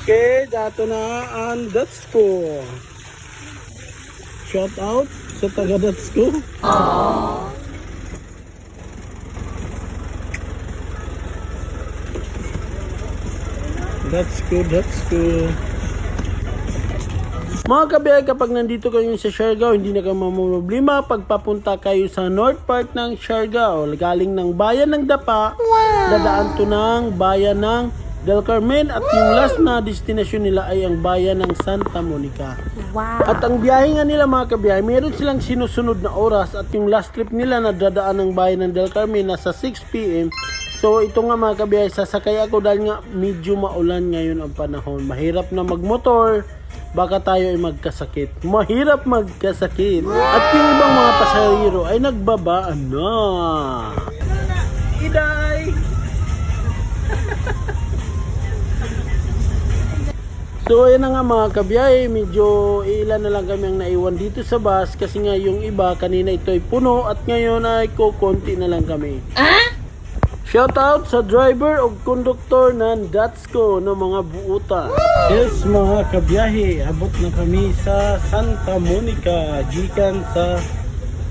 Okay, dato na ang Datsko. Shout out sa taga Datsko. Datsko. Mga kabiyay, kapag nandito kayo sa Siargao, hindi na kayo mamumroblema pagpapunta kayo sa north part ng Siargao. Galing ng bayan ng Dapa, dadaan to ng bayan ng Del Carmen, at yung last na destination nila ay ang bayan ng Santa Monica. Wow. At ang biyahe nga nila mga kabiyay, meron silang sinusunod na oras, at yung last trip nila na dadaan ng bayan ng Del Carmen nasa 6 p.m. So ito nga mga kabiyay, sasakay ako dahil nga medyo maulan ngayon ang panahon. Mahirap na magmotor, baka tayo ay magkasakit. Mahirap magkasakit. At yung ibang mga pasahero ay nagbabaan na. Iday! So ayan na nga mga kabiyay, medyo ilan na lang kami ang naiwan dito sa bus kasi nga yung iba kanina ito ay puno at ngayon ay kukunti na lang kami. Shout out sa driver o konduktor ng Datsko ng mga buutan. Yes mga kabiyahe, abot na kami sa Santa Monica, gikan sa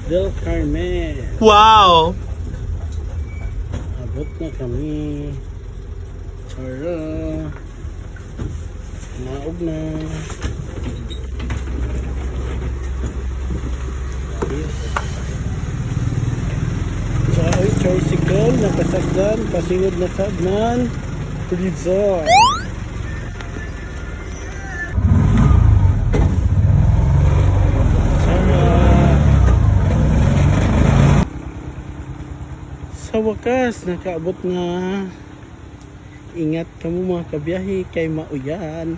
Del Carmen. Wow! Abot na kami. Tara. Naog na. Yes. Sa tricycle, nakasagdan, pasingod na sagnan, resort. Sa wakas, nakaabot nga. Ingat ka mo mga kabiyahe kay mauyan.